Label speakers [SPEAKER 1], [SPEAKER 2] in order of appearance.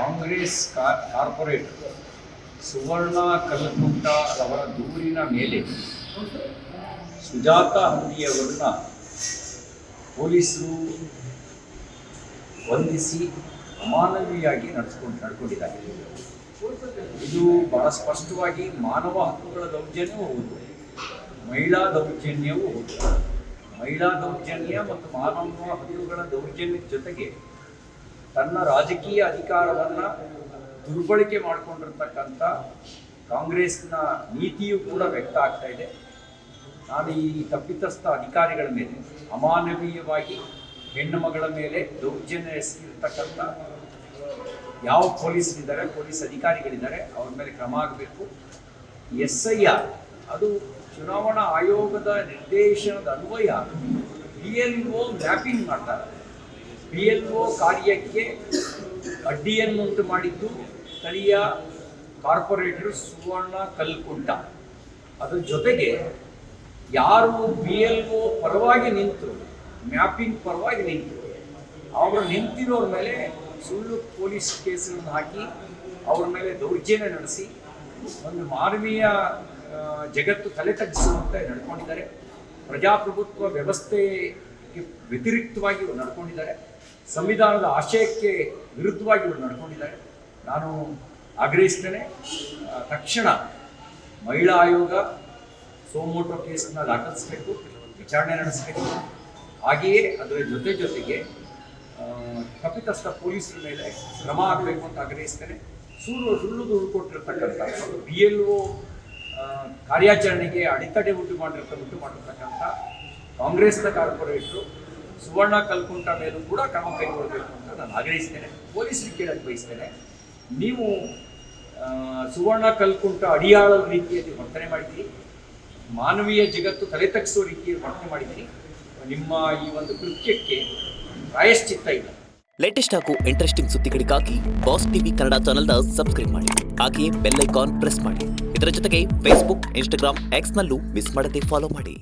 [SPEAKER 1] Congress corporate ಸುವರ್ಣ ಕಲ್ಕುಂಟ ಅವರ ದೂರಿನ ಮೇಲೆ ಸುಜಾತ ಹಂದಿಯವರನ್ನ ಪೊಲೀಸರು ಬಂಧಿಸಿ ಅಮಾನವೀಯವಾಗಿ ನಡ್ಕೊಂಡಿದ್ದಾರೆ. ಇದು ಬಹಳ ಸ್ಪಷ್ಟವಾಗಿ ಮಾನವ ಹಕ್ಕುಗಳ ದೌರ್ಜನ್ಯವೂ ಹೌದು, ಮಹಿಳಾ ದೌರ್ಜನ್ಯವೂ ಹೌದು. ಮಹಿಳಾ ದೌರ್ಜನ್ಯ ಮತ್ತು ಮಾನವ ಹಕ್ಕುಗಳ ದೌರ್ಜನ್ಯದ ಜೊತೆಗೆ ತನ್ನ ರಾಜಕೀಯ ಅಧಿಕಾರವನ್ನು ದುರ್ಬಳಕೆ ಮಾಡಿಕೊಂಡಿರ್ತಕ್ಕಂಥ ಕಾಂಗ್ರೆಸ್ನ ನೀತಿಯೂ ಕೂಡ ವ್ಯಕ್ತ ಆಗ್ತಾ ಇದೆ. ನಾನು ಈ ತಪ್ಪಿತಸ್ಥ ಅಧಿಕಾರಿಗಳ ಮೇಲೆ, ಅಮಾನವೀಯವಾಗಿ ಹೆಣ್ಣು ಮಗಳ ಮೇಲೆ ದೌರ್ಜನ್ಯ ಎಸಗಿರ್ತಕ್ಕಂಥ ಯಾವ ಪೊಲೀಸರಿದ್ದಾರೆ, ಪೊಲೀಸ್ ಅಧಿಕಾರಿಗಳಿದ್ದಾರೆ, ಅವ್ರ ಮೇಲೆ ಕ್ರಮ ಆಗಬೇಕು. SIR ಅದು ಚುನಾವಣಾ ಆಯೋಗದ ನಿರ್ದೇಶನದ ಅನ್ವಯ PLO ಮ್ಯಾಪಿಂಗ್ ಮಾಡ್ತಾರೆ. PLO ಕಾರ್ಯಕ್ಕೆ ಅಡ್ಡಿಯನ್ನುಂಟು ಮಾಡಿದ್ದು ಸ್ಥಳೀಯ ಕಾರ್ಪೊರೇಟರ್ ಸುವರ್ಣ ಕಲ್ಕುಂಟ. ಅದ್ರ ಜೊತೆಗೆ ಯಾರು PLO ಪರವಾಗಿ ನಿಂತು, ಮ್ಯಾಪಿಂಗ್ ಪರವಾಗಿ ನಿಂತು, ಅವರು ನಿಂತಿರೋರ ಮೇಲೆ ಸುಳ್ಳು ಪೊಲೀಸ್ ಕೇಸನ್ನು ಹಾಕಿ ಅವ್ರ ಮೇಲೆ ದೌರ್ಜನ್ಯ ನಡೆಸಿ ಒಂದು ಮಾನವೀಯ ಜಗತ್ತು ತಲೆ ತಗ್ಗಿಸುವಂತೆ ನಡ್ಕೊಂಡಿದ್ದಾರೆ. ಪ್ರಜಾಪ್ರಭುತ್ವ ವ್ಯವಸ್ಥೆಗೆ ವ್ಯತಿರಿಕ್ತವಾಗಿ ಇವರು ನಡ್ಕೊಂಡಿದ್ದಾರೆ. ಸಂವಿಧಾನದ ಆಶಯಕ್ಕೆ ವಿರುದ್ಧವಾಗಿ ಇವರು ನಡ್ಕೊಂಡಿದ್ದಾರೆ. ನಾನು ಆಗ್ರಹಿಸ್ತೇನೆ, ತಕ್ಷಣ ಮಹಿಳಾ ಆಯೋಗ ಸೋಮೋಟೋ ಕೇಸನ್ನು ದಾಖಲಿಸಬೇಕು, ವಿಚಾರಣೆ ನಡೆಸಬೇಕು. ಹಾಗೆಯೇ ಅದರ ಜೊತೆಗೆ ತಪ್ಪಿತಸ್ಥ ಪೊಲೀಸರ ಮೇಲೆ ಕ್ರಮ ಆಗಬೇಕು ಅಂತ ಆಗ್ರಹಿಸ್ತೇನೆ. ಸುಳ್ಳು ದೂರು ಕೊಟ್ಟಿರ್ತಕ್ಕಂಥ PLO ಕಾರ್ಯಾಚರಣೆಗೆ ಅಡೆತಡೆ ಉಂಟು ಮಾಡಿರ್ತಕ್ಕಂಥ ಕಾಂಗ್ರೆಸ್ನ ಕಾರ್ಪೊರೇಟರು ಸುವರ್ಣ ಕಲ್ಕುಂಟ ಮೇಲೂ ಕೂಡ ಕ್ರಮ ಕೈಗೊಳ್ಳಬೇಕು ಅಂತ ನಾನು ಆಗ್ರಹಿಸ್ತೇನೆ. ಪೊಲೀಸರಿಗೆ ಕೇಳಕ್ಕೆ ಬಯಸ್ತೇನೆ, ನೀವು ಸುವರ್ಣ ಕಲ್ಕುಂಟ ಅಡಿಯಾಳ ರೀತಿಯಲ್ಲಿ ವರ್ತನೆ ಮಾಡಿದ್ದೀರಿ, ಮಾನವೀಯ ಜಗತ್ತು ತಲೆ ತಗ್ಗಿಸುವ ರೀತಿಯಲ್ಲಿ ವರ್ತನೆ ಮಾಡಿದ್ದೀರಿ. ನಿಮ್ಮ ಈ ಒಂದು ಕೃತ್ಯಕ್ಕೆ ಪ್ರಾಯಶ್ಚಿತ್ತ ಇಲ್ಲ.
[SPEAKER 2] ಲೇಟೆಸ್ಟ್ ಹಾಗೂ ಇಂಟ್ರೆಸ್ಟಿಂಗ್ ಸುದ್ದಿಗಳಿಗಾಗಿ ಬಾಸ್ ಟಿವಿ ಕನ್ನಡ ಚಾನೆಲ್ನ ಸಬ್ಸ್ಕ್ರೈಬ್ ಮಾಡಿ. ಹಾಗೆಯೇ ಬೆಲ್ ಐಕಾನ್ ಪ್ರೆಸ್ ಮಾಡಿ. ಇದರ ಜೊತೆಗೆ ಫೇಸ್ಬುಕ್, ಇನ್ಸ್ಟಾಗ್ರಾಮ್, ಎಕ್ಸ್ನಲ್ಲೂ ಮಿಸ್ ಮಾಡದೆ ಫಾಲೋ ಮಾಡಿ.